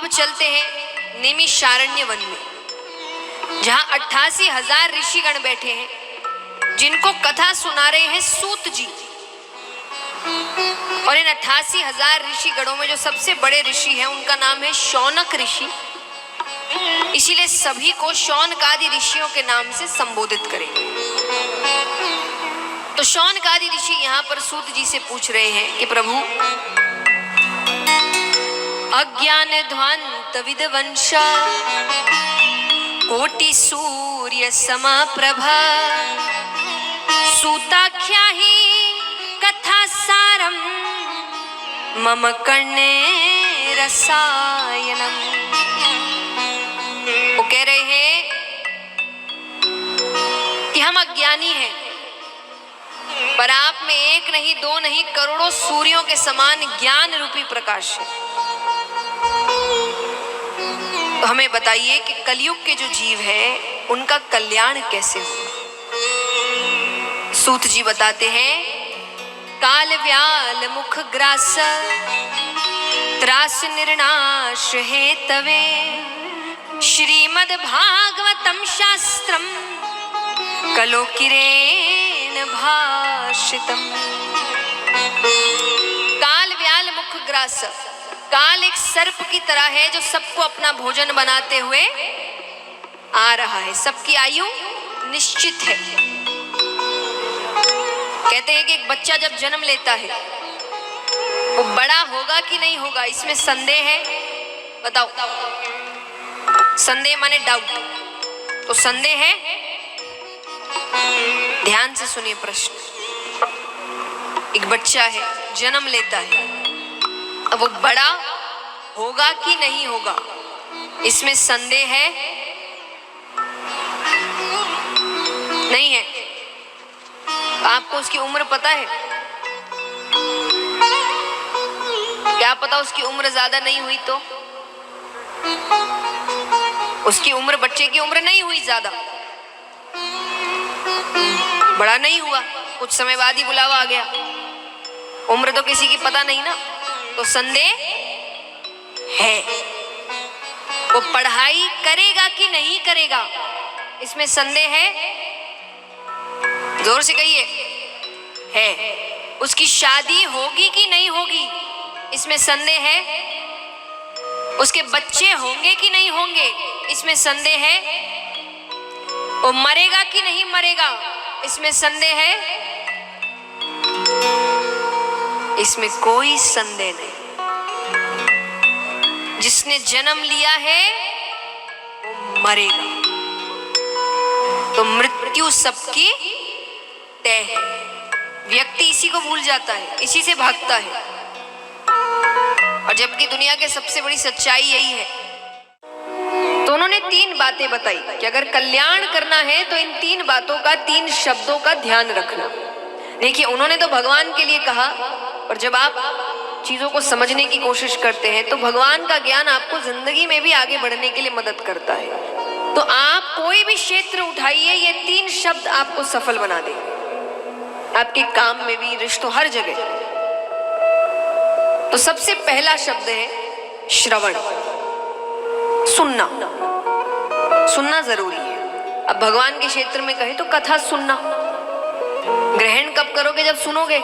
अब चलते हैं नैमिषारण्य वन में, जहां 88,000 ऋषिगण बैठे हैं, जिनको कथा सुना रहे हैं सूत जी। और इन 88,000 ऋषिगणों में जो सबसे बड़े ऋषि हैं उनका नाम है शौनक ऋषि। इसीलिए सभी को शौनकादि ऋषियों के नाम से संबोधित करेंगे। तो शौनकादि ऋषि यहाँ पर सूत जी से पूछ रहे हैं कि प्रभु, अज्ञान ध्वांत विद्वंश कोटि सूर्य समप्रभा सूताख्या ही कथा सारम मम कर्णे रसायनम। वो कह रहे हैं कि हम अज्ञानी हैं, पर आप में एक नहीं दो नहीं करोड़ों सूर्यों के समान ज्ञान रूपी प्रकाश है। तो हमें बताइए कि कलयुग के जो जीव हैं उनका कल्याण कैसे हो। सूत जी बताते हैं, काल व्याल मुख ग्रास त्रास निर्नाश है तवे श्रीमद् भागवतम शास्त्रम कलो किरेन भाषितम। काल व्याल मुख ग्रास, काल एक सर्प की तरह है जो सबको अपना भोजन बनाते हुए आ रहा है। सबकी आयु निश्चित है। कहते हैं कि एक बच्चा जब जन्म लेता है वो बड़ा होगा कि नहीं होगा, इसमें संदेह है? बताओ। संदेह माने डाउट। तो संदेह है? ध्यान से सुनिए प्रश्न। एक बच्चा है, जन्म लेता है, अब वो बड़ा होगा कि नहीं होगा, इसमें संदेह है? नहीं है। आपको उसकी उम्र पता है? क्या पता उसकी उम्र ज्यादा नहीं हुई तो? उसकी उम्र बच्चे की उम्र नहीं हुई ज्यादा, बड़ा नहीं हुआ, कुछ समय बाद ही बुलावा आ गया, उम्र तो किसी की पता नहीं ना। तो संदेह है। वो पढ़ाई करेगा कि नहीं करेगा, इसमें संदेह है? जोर से कहिए। है। उसकी शादी होगी कि नहीं होगी, इसमें संदेह है? उसके बच्चे होंगे कि नहीं होंगे, इसमें संदेह है? वो मरेगा कि नहीं मरेगा, इसमें संदेह है? इसमें कोई संदेह नहीं। जिसने जन्म लिया है वो मरेगा। तो मृत्यु सबकी तय है। व्यक्ति इसी को भूल जाता है, इसी से भागता है। और जबकि दुनिया के सबसे बड़ी सच्चाई यही है। तो उन्होंने 3 बातें बताई कि अगर कल्याण करना है तो इन 3 बातों का, 3 शब्दों का ध्यान रखना। देखिए, उन्होंने तो भगवान के लिए कहा, और जब आप चीजों को समझने की कोशिश करते हैं तो भगवान का ज्ञान आपको जिंदगी में भी आगे बढ़ने के लिए मदद करता है। तो आप कोई भी क्षेत्र उठाइए, ये 3 शब्द आपको सफल बना देंगे, आपके काम में भी, रिश्तों, हर जगह। तो सबसे पहला शब्द है श्रवण, सुनना। सुनना जरूरी है। अब भगवान के क्षेत्र में कहे तो कथा सुनना। ग्रहण कब करोगे? जब सुनोगे।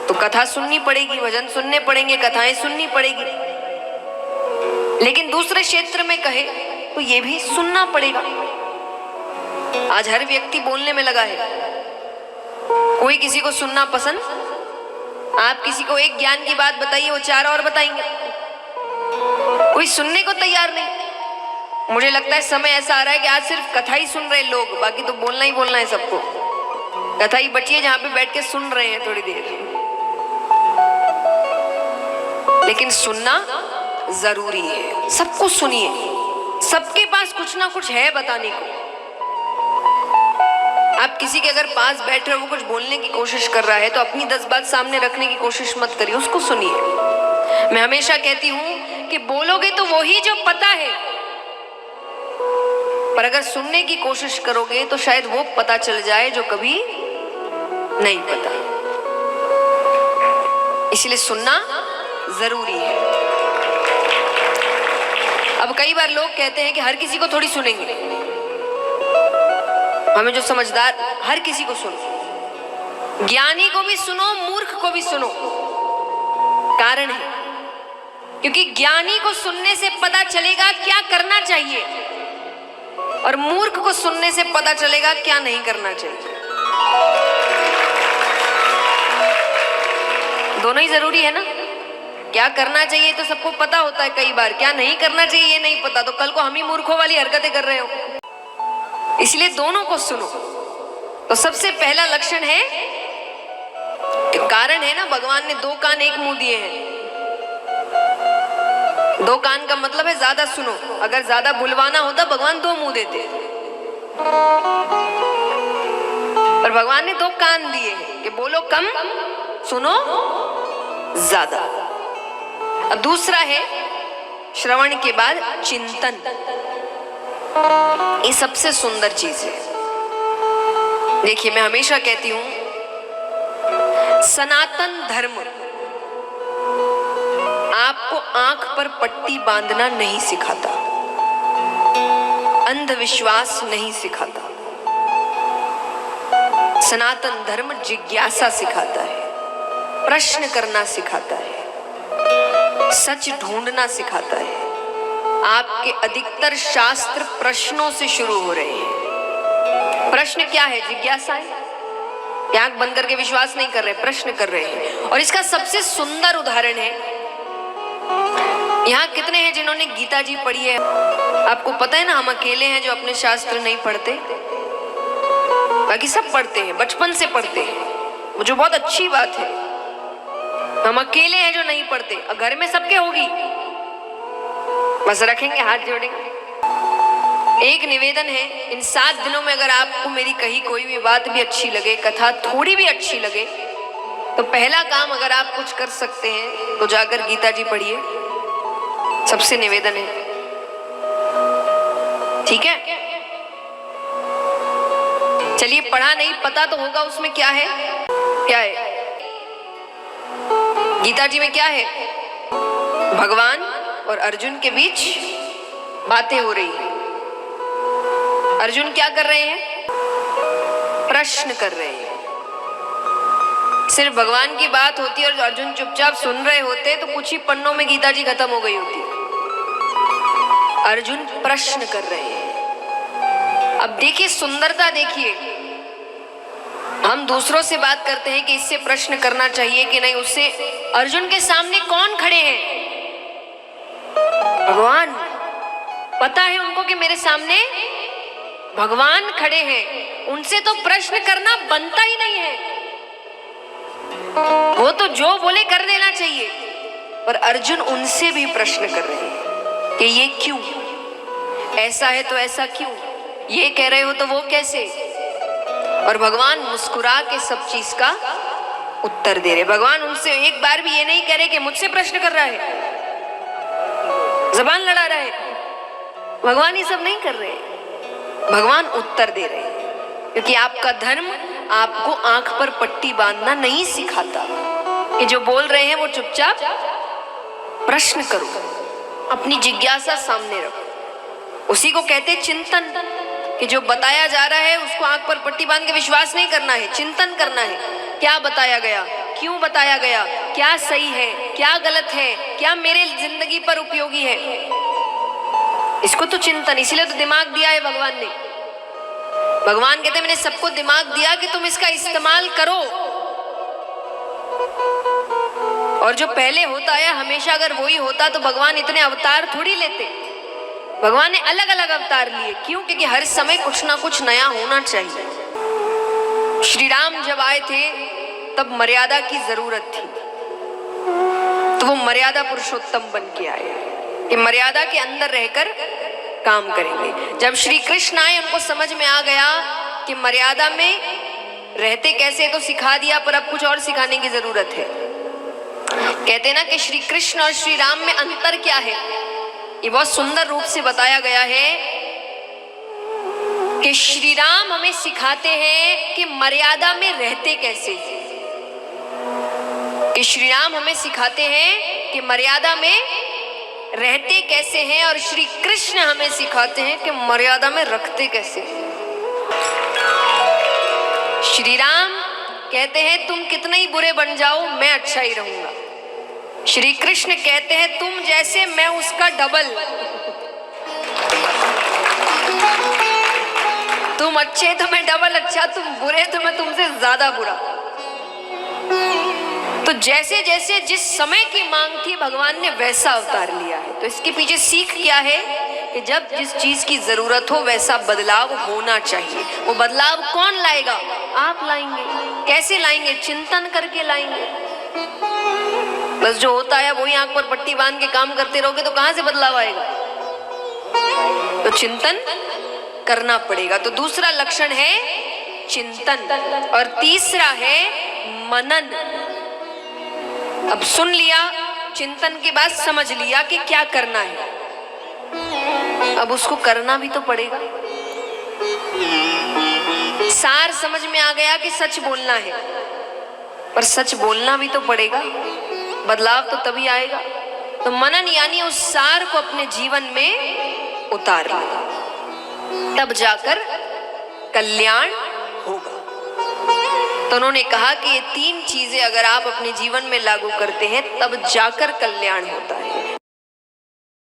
तो कथा सुननी पड़ेगी, भजन सुनने पड़ेंगे, कथाएं सुननी पड़ेगी। लेकिन दूसरे क्षेत्र में कहे तो ये भी सुनना पड़ेगा। आज हर व्यक्ति बोलने में लगा है, कोई किसी को सुनना पसंद। आप किसी को एक ज्ञान की बात बताइए, वो 4 और बताएंगे। कोई सुनने को तैयार नहीं। मुझे लगता है समय ऐसा आ रहा है कि आज सिर्फ कथा ही सुन रहे लोग, बाकी तो बोलना ही बोलना है सबको। कथा ही बची है जहां पे बैठ के सुन रहे हैं थोड़ी देर। लेकिन सुनना जरूरी है। सबको सुनिए, सबके पास कुछ ना कुछ है बताने को। आप किसी के अगर पास बैठ रहे हो, वो कुछ बोलने की कोशिश कर रहा है, तो अपनी 10 बात सामने रखने की कोशिश मत करिए, उसको सुनिए। मैं हमेशा कहती हूं कि बोलोगे तो वही जो पता है, पर अगर सुनने की कोशिश करोगे तो शायद वो पता चल जाए जो कभी नहीं पता। इसलिए सुनना जरूरी है। अब कई बार लोग कहते हैं कि हर किसी को थोड़ी सुनेंगे, हमें जो समझदार, हर किसी को सुनो, ज्ञानी को भी सुनो, मूर्ख को भी सुनो। कारण है क्योंकि ज्ञानी को सुनने से पता चलेगा क्या करना चाहिए और मूर्ख को सुनने से पता चलेगा क्या नहीं करना चाहिए। दोनों ही जरूरी है ना। क्या करना चाहिए तो सबको पता होता है, कई बार क्या नहीं करना चाहिए ये नहीं पता, तो कल को हम ही मूर्खों वाली हरकतें कर रहे हो। इसलिए दोनों को सुनो। तो सबसे पहला लक्षण है, कारण है ना, भगवान ने 2 कान 1 मुंह दिए हैं। 2 कान का मतलब है ज्यादा सुनो। अगर ज्यादा बुलवाना होता भगवान 2 मुंह देते, पर भगवान ने 2 कान दिए हैं कि बोलो कम, सुनो ज्यादा। अब दूसरा है श्रवण के बाद चिंतन। ये सबसे सुंदर चीज है। देखिए, मैं हमेशा कहती हूं, सनातन धर्म आपको आंख पर पट्टी बांधना नहीं सिखाता, अंधविश्वास नहीं सिखाता। सनातन धर्म जिज्ञासा सिखाता है, प्रश्न करना सिखाता है, सच ढूंढना सिखाता है। आपके अधिकतर शास्त्र प्रश्नों से शुरू हो रहे हैं। प्रश्न क्या है? जिज्ञासा है। आंख बंद करके विश्वास नहीं कर रहे, प्रश्न कर रहे हैं। और इसका सबसे सुंदर उदाहरण है, यहाँ कितने हैं जिन्होंने गीता जी पढ़ी है? आपको पता है ना, हम अकेले हैं जो अपने शास्त्र नहीं पढ़ते, बाकी सब पढ़ते हैं, बचपन से पढ़ते हैं, जो बहुत अच्छी बात है। हम अकेले हैं जो नहीं पढ़ते, और घर में सबके होगी, बस रखेंगे हाथ जोड़ेंगे। एक निवेदन है, इन 7 दिनों में अगर आपको मेरी कही कोई भी बात भी अच्छी लगे, कथा थोड़ी भी अच्छी लगे, तो पहला काम अगर आप कुछ कर सकते हैं तो जाकर गीता जी पढ़िए। सबसे निवेदन है, ठीक है? चलिए, पढ़ा नहीं, पता तो होगा उसमें क्या है। क्या है गीता जी में? क्या है? भगवान और अर्जुन के बीच बातें हो रही है। अर्जुन क्या कर रहे हैं? प्रश्न कर रहे हैं। सिर्फ भगवान की बात होती और अर्जुन चुपचाप सुन रहे होते तो कुछ ही पन्नों में गीता जी खत्म हो गई होती। अर्जुन प्रश्न कर रहे हैं। अब देखिए सुंदरता, देखिए, हम दूसरों से बात करते हैं कि इससे प्रश्न करना चाहिए कि नहीं, उससे अर्जुन के सामने कौन खड़े हैं? भगवान। पता है उनको कि मेरे सामने भगवान खड़े हैं, उनसे तो प्रश्न करना बनता ही नहीं है। वो तो जो बोले कर देना चाहिए, पर अर्जुन उनसे भी प्रश्न कर रहे हैं कि ये क्यों, ऐसा है तो ऐसा क्यों, ये कह रहे हो तो वो कैसे। और भगवान मुस्कुरा के सब चीज का उत्तर दे रहे। भगवान उनसे एक बार भी ये नहीं कह रहे कि मुझसे प्रश्न कर रहा है, जबान लड़ा रहा है। भगवान ये सब नहीं कर रहे, भगवान उत्तर दे रहे हैं। क्योंकि आपका धर्म आपको आंख पर पट्टी बांधना नहीं सिखाता कि जो बोल रहे हैं वो चुपचाप प्रश्न करो, अपनी जिज्ञासा सामने रखो। उसी को कहते चिंतन, कि जो बताया जा रहा है उसको आंख पर पट्टी बांध के विश्वास नहीं करना है, चिंतन करना है। क्या बताया गया, क्यों बताया गया, क्या सही है, क्या गलत है, क्या मेरे जिंदगी पर उपयोगी है, इसको तो चिंतन। इसीलिए तो दिमाग दिया है भगवान ने। भगवान कहते मैंने सबको दिमाग दिया कि तुम इसका इस्तेमाल करो। और जो पहले होता है हमेशा अगर वही होता तो भगवान इतने अवतार थोड़ी लेते। भगवान ने अलग अलग अवतार लिए। क्यों? क्योंकि हर समय कुछ ना कुछ नया होना चाहिए। श्री राम जब आए थे तब मर्यादा की जरूरत थी, तो वो मर्यादा पुरुषोत्तम बन के आए कि मर्यादा के अंदर रहकर काम करेंगे। जब श्री कृष्ण आए उनको समझ में आ गया कि मर्यादा में रहते कैसे, तो सिखा दिया, पर अब कुछ और सिखाने की जरूरत है। कहते ना कि श्री कृष्ण और श्री राम में अंतर क्या है, ये बहुत सुंदर रूप से बताया गया है कि श्री राम हमें सिखाते हैं कि मर्यादा में रहते कैसे, कि श्री राम हमें सिखाते हैं कि मर्यादा में रहते कैसे हैं और श्री कृष्ण हमें सिखाते हैं कि मर्यादा में रखते कैसे हैं। श्री राम कहते हैं तुम कितने ही बुरे बन जाओ मैं अच्छा ही रहूंगा। श्री कृष्ण कहते हैं तुम जैसे मैं उसका डबल। तुम अच्छे तो मैं डबल अच्छा, तुम बुरे तो मैं तुमसे ज्यादा बुरा। तो जैसे जैसे जिस समय की मांग थी भगवान ने वैसा अवतार लिया है। तो इसके पीछे सीख क्या है कि जब जिस चीज की जरूरत हो वैसा बदलाव होना चाहिए। वो बदलाव कौन लाएगा? आप लाएंगे। कैसे लाएंगे? चिंतन करके लाएंगे। बस जो होता है वही आंख पर पट्टी बांध के काम करते रहोगे तो कहां से बदलाव आएगा? तो चिंतन करना पड़ेगा। तो दूसरा लक्षण है चिंतन और तीसरा है मनन। अब सुन लिया, चिंतन के बाद समझ लिया कि क्या करना है, अब उसको करना भी तो पड़ेगा। सार समझ में आ गया कि सच बोलना है, पर सच बोलना भी तो पड़ेगा, बदलाव तो तभी आएगा। तो मनन यानी उस सार को अपने जीवन में उतार लिया, तब जाकर कल्याण होगा। तो उन्होंने कहा कि ये तीन चीजें अगर आप अपने जीवन में लागू करते हैं तब जाकर कल्याण होता है।